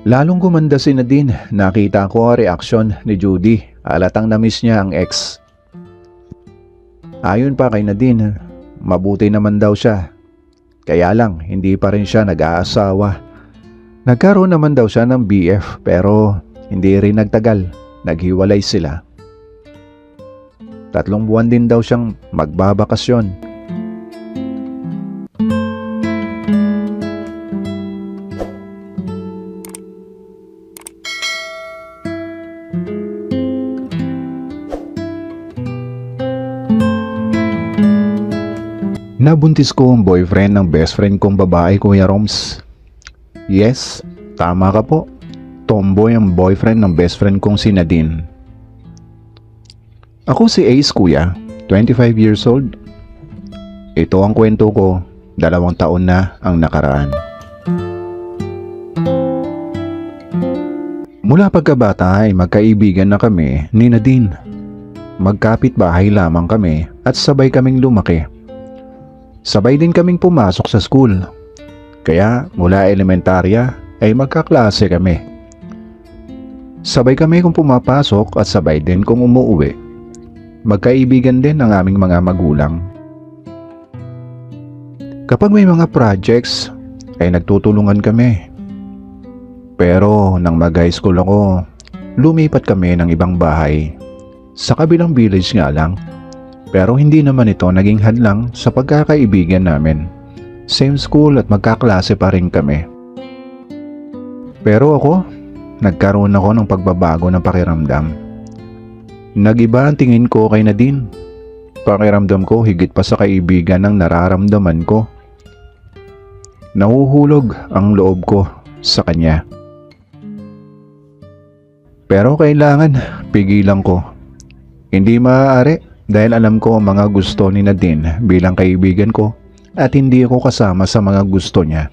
Lalong gumanda si Nadine. Nakita ko ang reaksyon ni Judy. Halatang na-miss niya ang ex. Ayon pa kay Nadine, mabuti naman daw siya. Kaya lang, hindi pa rin siya nag-aasawa. Nagkaroon naman daw siya ng BF pero hindi rin nagtagal. Naghiwalay sila. 3 buwan din daw siyang magbabakasyon. Nabuntis ko ang boyfriend ng best friend kong babae, Kuya Roms. Yes, tama ka po. Tomboy ang boyfriend ng best friend kong si Nadine. Ako si Ace, Kuya. 25 years old. Ito ang kwento ko. 2 taon na ang nakaraan. Mula pagkabata ay magkaibigan na kami ni Nadine. Magkapit bahay lamang kami at sabay kaming lumaki. Sabay din kaming pumasok sa school. Kaya mula elementarya ay magkaklase kami. Sabay kami kung pumapasok at sabay din kung umuuwi. Magkaibigan din ang aming mga magulang. Kapag may mga projects ay nagtutulungan kami. Pero nang mag-high school ako, lumipat kami ng ibang bahay. Sa kabilang village nga lang. Pero hindi naman ito naging hadlang sa pagkakaibigan namin. Same school at magkaklase pa rin kami. Pero ako, nagkaroon ako ng pagbabago ng pakiramdam. Nagiba ang tingin ko kay Nadine. Pakiramdam ko higit pa sa kaibigan ng nararamdaman ko. Nahuhulog ang loob ko sa kanya. Pero kailangan pigilan ko. Hindi maaari. Dahil alam ko ang mga gusto ni Nadine bilang kaibigan ko at hindi ako kasama sa mga gusto niya.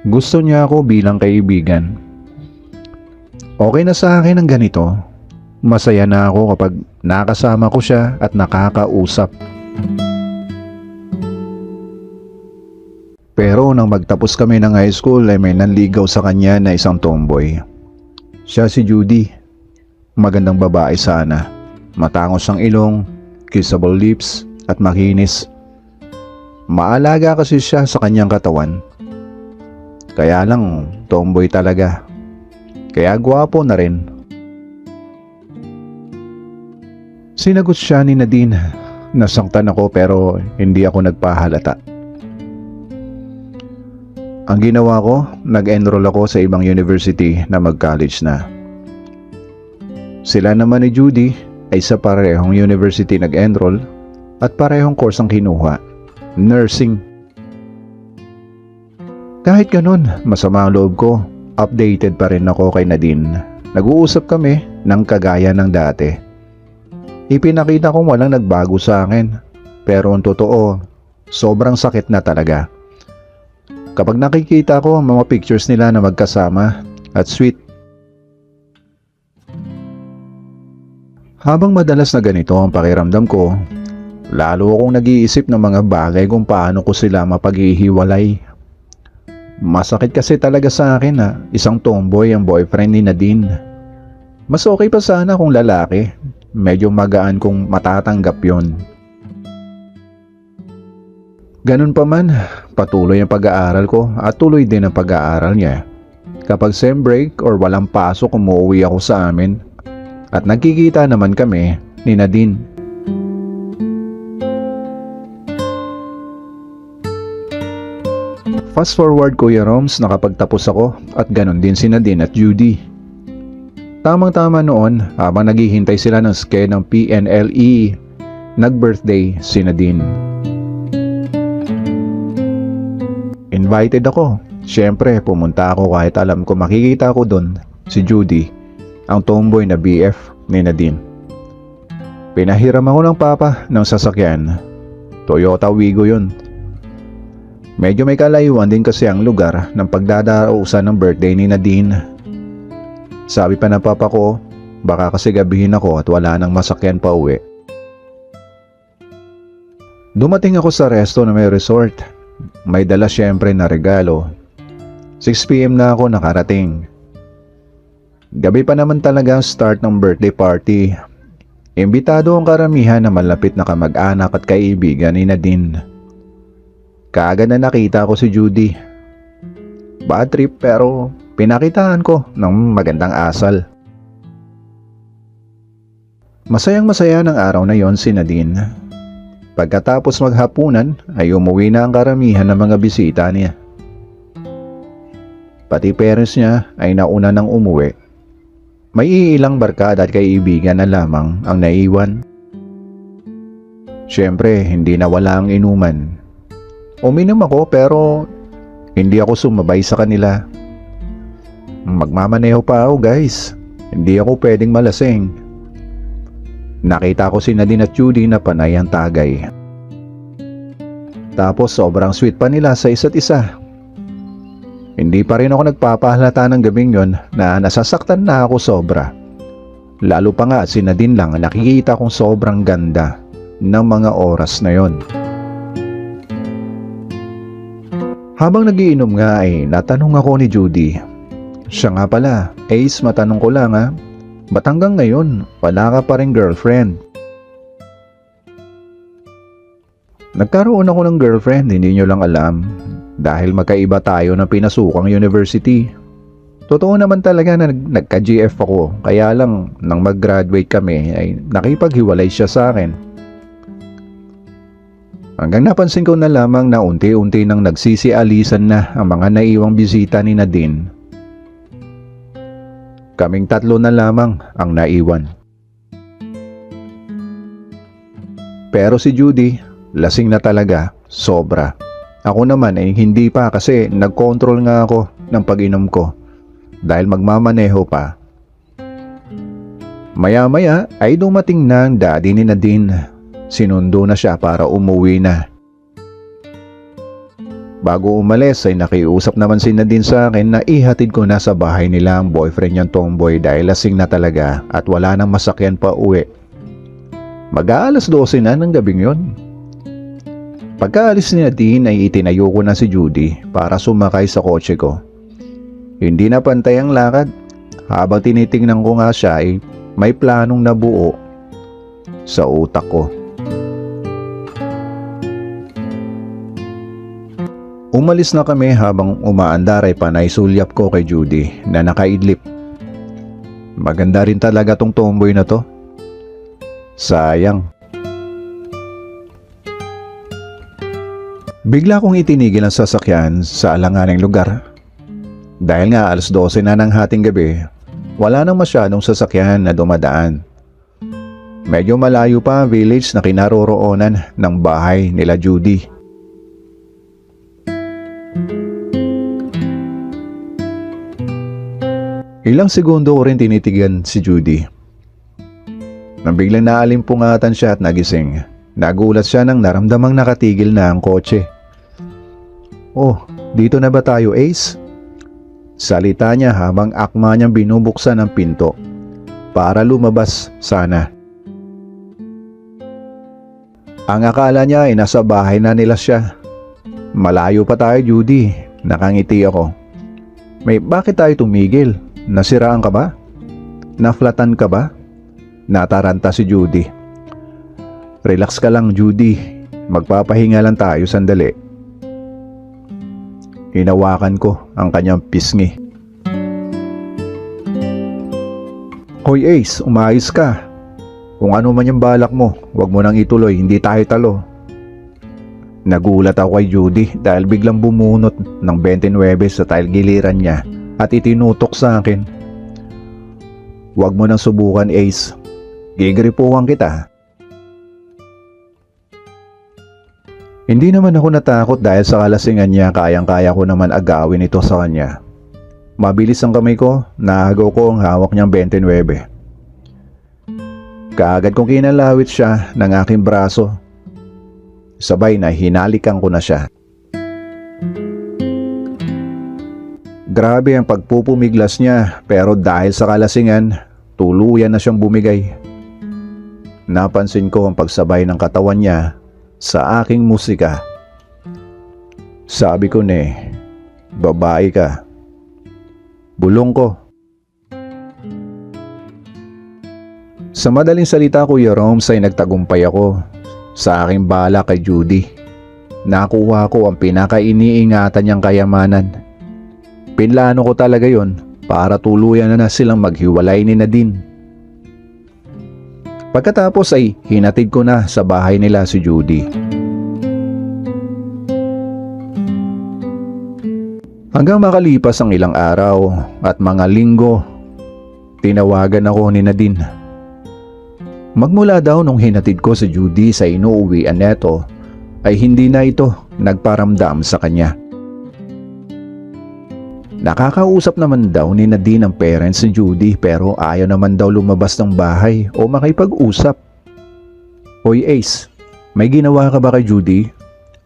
Gusto niya ako bilang kaibigan. Okay na sa akin ang ganito. Masaya na ako kapag nakasama ko siya at nakakausap. Pero nang magtapos kami ng high school ay may nanligaw sa kanya na isang tomboy. Siya si Judy. Magandang babae sana. Matangos ang ilong, kissable lips at makinis. Maalaga kasi siya sa kanyang katawan. Kaya lang, tomboy talaga. Kaya gwapo na rin. Sinagot siya ni Nadine. Nasaktan ako pero hindi ako nagpahalata. Ang ginawa ko, nag-enroll ako sa ibang university na mag-college na. Sila naman ni Judy ay sa parehong university nag-enroll at parehong course ang kinuha, nursing. Kahit ganun, masama ang loob ko, updated pa rin ako kay Nadine. Nag-uusap kami ng kagaya ng dati. Ipinakita ko walang nagbago sa akin, pero ang totoo, sobrang sakit na talaga. Kapag nakikita ko ang mga pictures nila na magkasama at sweet. Habang madalas na ganito ang pakiramdam ko, lalo akong nag-iisip ng mga bagay kung paano ko sila mapaghihiwalay. Masakit kasi talaga sa akin na isang tomboy ang boyfriend ni Nadine. Mas okay pa sana kung lalaki, medyo magaan kung matatanggap yon. Ganun pa man, patuloy ang pag-aaral ko at tuloy din ang pag-aaral niya. Kapag sem break or walang pasok, umuwi ako sa amin. At nagkikita naman kami ni Nadine. Fast forward, Kuya Roms, nakapagtapos ako at ganon din si Nadine at Judy. Tamang-tama noon, habang naghihintay sila ng sked ng PNLE, nag-birthday si Nadine. Invited ako. Siyempre, pumunta ako kahit alam ko makikita ko doon si Judy, ang tomboy na BF ni Nadine. Pinahiram ako ng papa ng sasakyan. Toyota Wigo yun. Medyo may kalayuan din kasi ang lugar ng pagdadarausan ng birthday ni Nadine. Sabi pa ng papa ko, baka kasi gabihin ako at wala nang masakyan pa uwi. Dumating ako sa resto na may resort. May dala syempre na regalo. 6 PM na ako nakarating. Gabi pa naman talaga ang start ng birthday party. Imbitado ang karamihan na malapit na kamag-anak at kaibigan ni Nadine. Kaagad na nakita ko si Judy. Bad trip pero pinakitaan ko ng magandang asal. Masayang masaya ng araw na yon si Nadine. Pagkatapos maghapunan ay umuwi na ang karamihan ng mga bisita niya. Pati parents niya ay nauna nang umuwi. May iilang barkada at kaibigan na lamang ang naiwan. Siyempre, hindi nawala ang inuman. Uminom ako pero hindi ako sumabay sa kanila. Magmamaneho pa ako guys. Hindi ako pwedeng malasing. Nakita ko si Nadine at Judy na panay ang tagay. Tapos sobrang sweet pa nila sa isa't isa. Hindi pa rin ako nagpapahalata ng gabing yon na nasasaktan na ako sobra. Lalo pa nga si Nadine lang nakikita kong sobrang ganda ng mga oras na yon. Habang nagiinom nga ay natanong ako ni Judy. Siya nga pala, Ace, matanong ko lang ha, ba't hanggang ngayon wala ka pa rin girlfriend? Nagkaroon ako ng girlfriend, hindi nyo lang alam. Dahil magkaiba tayo ng pinasukang university. Totoo naman talaga na nagka-GF ako, kaya lang nang mag-graduate kami ay nakipaghiwalay siya sa akin. Hanggang napansin ko na lamang na unti-unti nang nagsisialisan na ang mga naiwang bisita ni Nadine. Kaming tatlo na lamang ang naiwan. Pero si Judy, lasing na talaga, sobra. Ako naman ay hindi pa kasi nag-control nga ako ng pag-inom ko dahil magmamaneho pa. Maya-maya ay dumating na ang daddy ni Nadine. Sinundo na siya para umuwi na. Bago umalis ay nakiusap naman si Nadine sa akin na ihatid ko na sa bahay nila ang boyfriend niyang tomboy dahil lasing na talaga at wala nang masakyan pa uwi. Mag-aalas 12 na ng gabing yon. Pagkaalis ni Nadine ay itinayo ko na si Judy para sumakay sa kotse ko. Hindi na pantay ang lakad. Habang tinitingnan ko nga siya ay may planong nabuo sa utak ko. Umalis na kami habang umaandar ay panay sulyap ko kay Judy na nakaidlip. Maganda rin talaga tong tomboy na to. Sayang. Bigla kong itinigil ang sasakyan sa alanganing lugar. Dahil nga alas 12 na ng hating gabi, wala nang masyadong sasakyan na dumadaan. Medyo malayo pa ang village na kinaroroonan ng bahay nila Judy. Ilang segundo ko rin tinitigan si Judy. Nang biglang naalimpungatan siya at nagising, nagulat siya nang naramdamang nakatigil na ang kotse. "Oh, dito na ba tayo, Ace?" Salita niya habang akma niyang binubuksan ang pinto para lumabas sana. Ang akala niya ay nasa bahay na nila siya. "Malayo pa tayo, Judy." Nakangiti ako. Bakit tayo tumigil? Nasiraan ka ba? Naflatan ka ba?" Nataranta si Judy. "Relax ka lang, Judy. Magpapahinga lang tayo sandali." Hinawakan ko ang kanyang pisngi. "Hoy Ace, umayos ka. Kung ano man yung balak mo, wag mo nang ituloy, hindi tayo talo." Nagulat ako kay Judy dahil biglang bumunot ng 29 sa giliran niya at itinutok sa akin. "Wag mo nang subukan, Ace. Gigripuhan kita." Hindi naman ako natakot dahil sa kalasingan niya, kayang-kaya ko naman agawin ito sa kanya. Mabilis ang kamay ko, nahagaw ko ang hawak niyang 29. Kaagad kong kinalawit siya ng aking braso. Sabay na hinalikan ko na siya. Grabe ang pagpupumiglas niya pero dahil sa kalasingan, tuluyan na siyang bumigay. Napansin ko ang pagsabay ng katawan niya sa aking musika. Sabi ko babae ka. Bulong ko. Sa madaling salita, Kuya Roms, ay nagtagumpay ako sa aking bala kay Judy. Nakuha ko ang pinaka-iniingatan niyang kayamanan. Pinlano ko talaga yon para tuluyan na silang maghiwalay ni Nadine. Pagkatapos ay hinatid ko na sa bahay nila si Judy. Hanggang makalipas ang ilang araw at mga linggo, tinawagan ako ni Nadine. Magmula daw nung hinatid ko si Judy sa inuuwian neto, ay hindi na ito nagparamdam sa kanya. Nakakausap naman daw ni Nadine ang parents ni Judy pero ayaw naman daw lumabas ng bahay o makipag-usap. Hoy Ace, may ginawa ka ba kay Judy?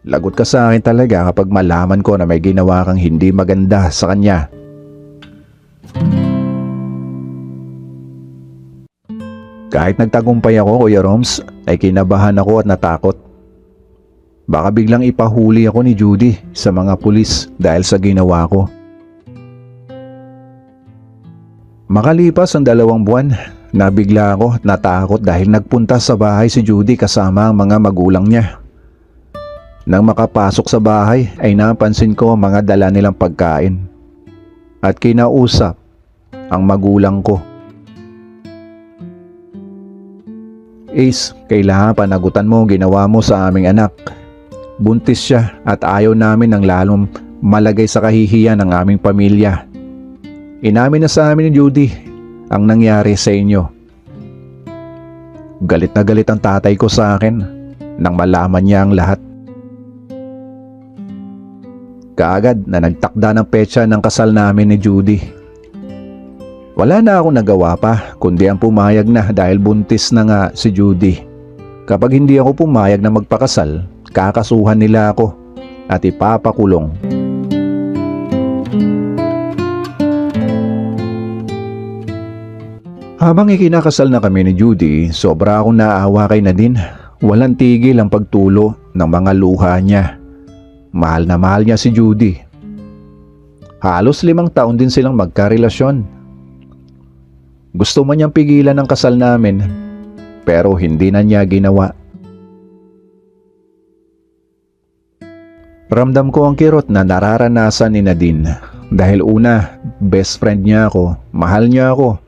Lagot ka sa akin talaga kapag malaman ko na may ginawa kang hindi maganda sa kanya. Kahit nagtagumpay ako, Kuya Roms, ay kinabahan ako at natakot. Baka biglang ipahuli ako ni Judy sa mga pulis dahil sa ginawa ko. Makalipas ang 2 buwan, nabigla ako at natakot dahil nagpunta sa bahay si Judy kasama ang mga magulang niya. Nang makapasok sa bahay ay napansin ko mga dala nilang pagkain at kinausap ang magulang ko. Ace, kailangan panagutan mo ang ginawa mo sa aming anak. Buntis siya at ayaw namin ng lalong malagay sa kahihiyan ng aming pamilya. Inamin na sa amin ni Judy ang nangyari sa inyo. Galit na galit ang tatay ko sa akin nang malaman niya ang lahat. Kaagad na nagtakda ng petsa ng kasal namin ni Judy. Wala na akong nagawa pa kundi ang pumayag na dahil buntis na nga si Judy. Kapag hindi ako pumayag na magpakasal, kakasuhan nila ako at ipapakulong. Habang ikinakasal na kami ni Judy, sobra akong naawa kay Nadine. Walang tigil ang pagtulo ng mga luha niya. Mahal na mahal niya si Judy. Halos 5 taon din silang magkarelasyon. Gusto man niyang pigilan ang kasal namin, pero hindi na niya ginawa. Ramdam ko ang kirot na nararanasan ni Nadine. Dahil una, best friend niya ako, mahal niya ako.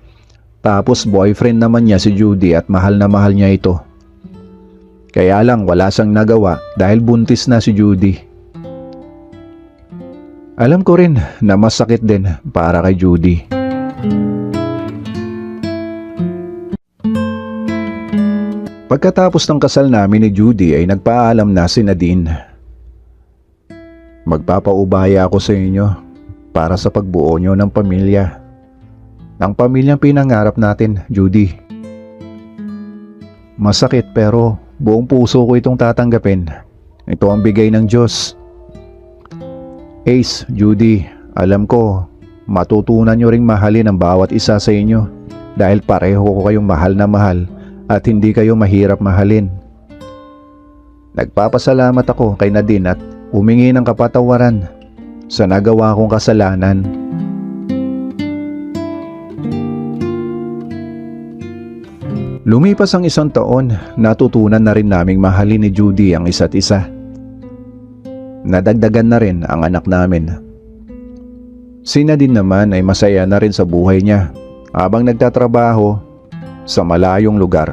Tapos boyfriend naman niya si Judy at mahal na mahal niya ito. Kaya lang wala siyang nagawa dahil buntis na si Judy. Alam ko rin na masakit din para kay Judy. Pagkatapos ng kasal namin ni Judy ay nagpaalam na si Nadine. Magpapaubaya ako sa inyo para sa pagbuo nyo ng pamilya. Ang pamilyang pinangarap natin, Judy. Masakit pero buong puso ko itong tatanggapin. Ito ang bigay ng Diyos. Ace, Judy, alam ko, matutunan nyo ring mahalin ang bawat isa sa inyo dahil pareho ko kayong mahal na mahal at hindi kayo mahirap mahalin. Nagpapasalamat ako kay Nadine at humingi ng kapatawaran sa nagawa kong kasalanan. Lumipas ang 1 taon, natutunan na rin naming mahalin ni Judy ang isa't isa. Nadagdagan na rin ang anak namin. Si Nadine naman ay masaya na rin sa buhay niya habang nagtatrabaho sa malayong lugar.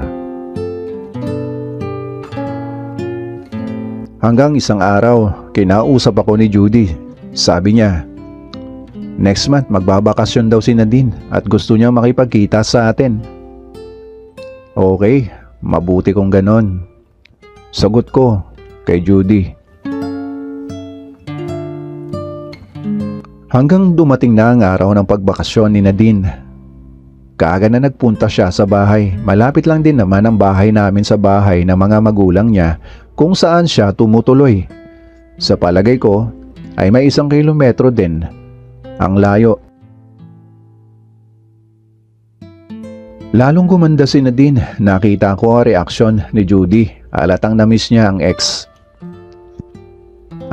Hanggang isang araw, kinausap ako ni Judy. Sabi niya, next month magbabakasyon daw si Nadine at gusto niya makipagkita sa atin. Okay, mabuti kung ganon. Sagot ko kay Judy. Hanggang dumating na ang araw ng pagbakasyon ni Nadine. Kaaga na nagpunta siya sa bahay. Malapit lang din naman ang bahay namin sa bahay ng mga magulang niya kung saan siya tumutuloy. Sa palagay ko ay may 1 kilometro din ang layo. Lalong gumanda si Nadine. Nakita ko ang reaksyon ni Judy. Halatang na-miss niya ang ex.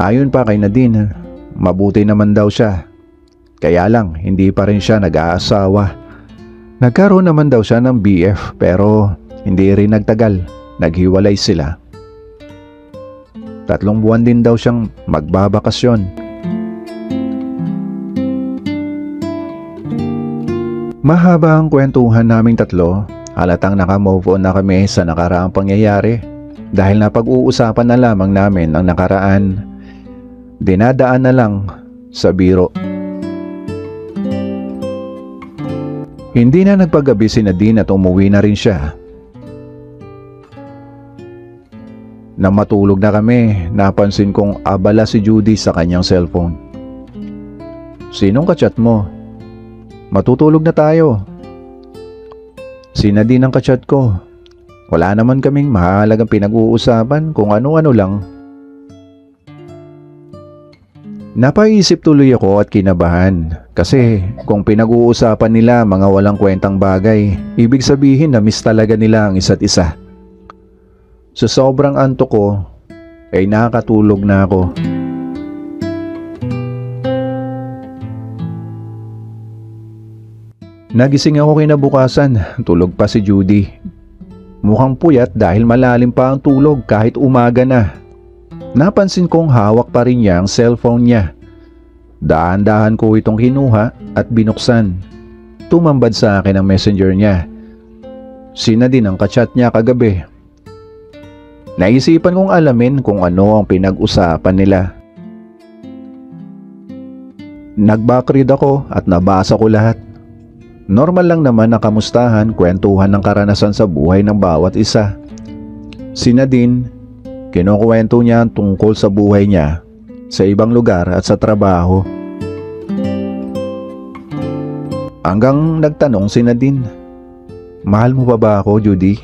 Ayon pa kay Nadine, mabuti naman daw siya. Kaya lang hindi pa rin siya nag-aasawa. Nagkaroon naman daw siya ng BF pero hindi rin nagtagal. Naghiwalay sila. 3 buwan din daw siyang magbabakasyon. Mahaba ang kwentuhan naming tatlo. Halatang naka-move on na kami sa nakaraang pangyayari. Dahil napag-uusapan na lamang namin ang nakaraan. Dinadaan na lang sa biro. Hindi na nagpagabi si Nadine at umuwi na rin siya. Nang matulog na kami, napansin kong abala si Judy sa kanyang cellphone. "Sinong kachat mo? Matutulog na tayo." Si Nadine ang kachat ko. Wala naman kaming mahalagang pinag-uusapan, kung ano-ano lang. Napaisip tuloy ako at kinabahan kasi kung pinag-uusapan nila mga walang kwentang bagay, ibig sabihin na miss talaga nila ang isa't isa. Sa sobrang antok ko, ay nakatulog na ako. Nagising ako kinabukasan, tulog pa si Judy. Mukhang puyat dahil malalim pa ang tulog kahit umaga na. Napansin kong hawak pa rin niya ang cellphone niya. Dahan-dahan ko itong kinuha at binuksan. Tumambad sa akin ang messenger niya. Si Nadine ang kachat niya kagabi. Naisipan kong alamin kung ano ang pinag-usapan nila. Nag-backread ako at nabasa ko lahat. Normal lang naman na kamustahan, kwentuhan ng karanasan sa buhay ng bawat isa. Si Nadine, kinukwento niya tungkol sa buhay niya sa ibang lugar at sa trabaho. Hanggang nagtanong si Nadine, "Mahal mo pa ba ako, Judy?"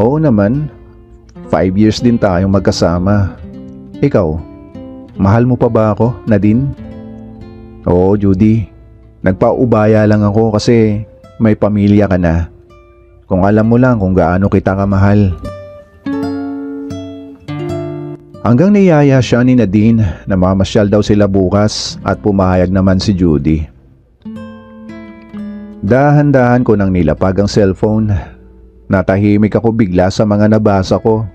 "Oo naman. 5 years din tayong magkasama. Ikaw, mahal mo pa ba ako, Nadine?" "Oo, Judy. Nagpaubaya lang ako kasi may pamilya ka na. Kung alam mo lang kung gaano kita kamahal." Hanggang niyaya siya ni Nadine na mamasyal daw sila bukas at pumayag naman si Judy. Dahan-dahan ko nang nilapag ang cellphone. Natahimik ako bigla sa mga nabasa ko.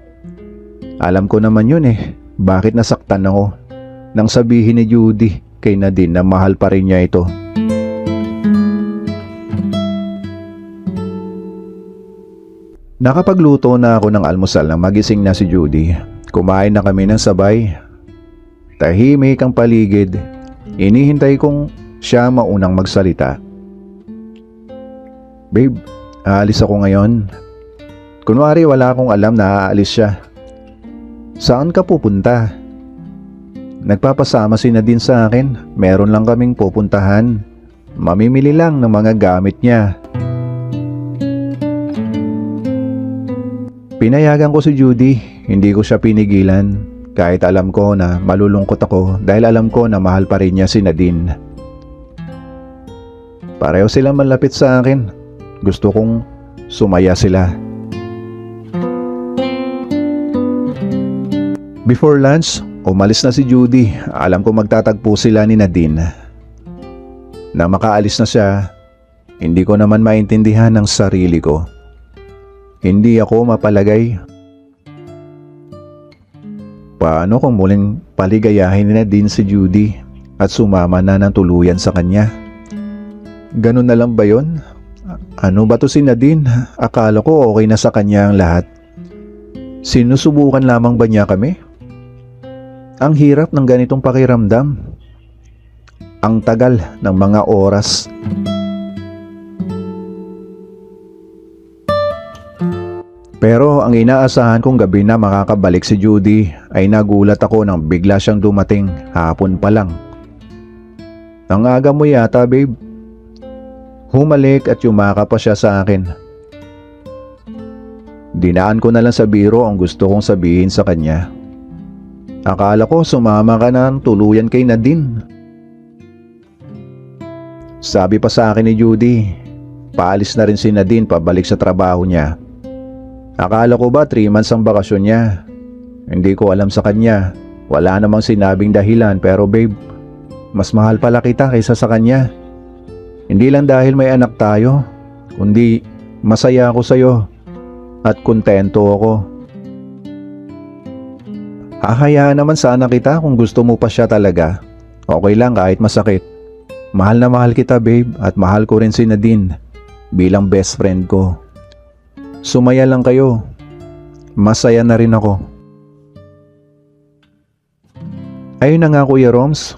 Alam ko naman yun eh, bakit nasaktan ako nang sabihin ni Judy kay Nadine na mahal pa rin niya ito. Nakapagluto na ako ng almusal nang magising na si Judy. Kumain na kami ng sabay. Tahimik ang paligid. Inihintay kong siya maunang magsalita. "Babe, aalis ako ngayon." Kunwari wala akong alam na aalis siya. "Saan ka pupunta?" "Nagpapasama si Nadine sa akin. Meron lang kaming pupuntahan. Mamimili lang ng mga gamit niya." Pinayagan ko si Judy. Hindi ko siya pinigilan. Kahit alam ko na malulungkot ako dahil alam ko na mahal pa rin niya si Nadine. Pareho silang malapit sa akin. Gusto kong sumaya sila. Before lunch, umalis na si Judy. Alam ko magtatagpo sila ni Nadine. Nang makaalis na siya, hindi ko naman maintindihan ang sarili ko. Hindi ako mapalagay. Paano kung muling paligayahin ni Nadine si Judy at sumama na ng tuluyan sa kanya? Ganun na lang ba yun? Ano ba to si Nadine? Akala ko okay na sa kanya ang lahat. Sinusubukan lamang ba niya kami? Ang hirap ng ganitong pakiramdam. Ang tagal ng mga oras. Pero ang inaasahan kong gabi na makakabalik si Judy ay nagulat ako nang bigla siyang dumating hapon pa lang. "Ang aga mo yata, babe." Humalik at yumaka pa siya sa akin. Dinaan ko na lang sa biro ang gusto kong sabihin sa kanya. Akala ko sumama ka na ng tuluyan kay Nadine. Sabi pa sa akin ni Judy, paalis na rin si Nadine pabalik sa trabaho niya. Akala ko ba 3 months ang bakasyon niya? Hindi ko alam sa kanya. Wala namang sinabing dahilan pero babe, mas mahal pala kita kaysa sa kanya. Hindi lang dahil may anak tayo, kundi masaya ako sa'yo at kontento ako. Hahayaan naman sana kita kung gusto mo pa siya talaga. Okay lang kahit masakit. Mahal na mahal kita babe at mahal ko rin si Nadine bilang best friend ko. Sumaya lang kayo. Masaya na rin ako. Ayun na nga Kuya Roms.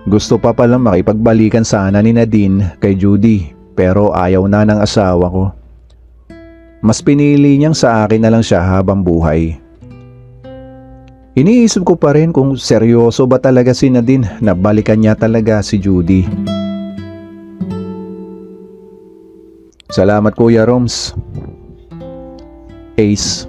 Gusto pa palang makipagbalikan sana ni Nadine kay Judy pero ayaw na ng asawa ko. Mas pinili niyang sa akin na lang siya habang buhay. Iniisip ko pa rin kung seryoso ba talaga si Nadine na balikan niya talaga si Judy. Salamat Kuya Roms. Ace.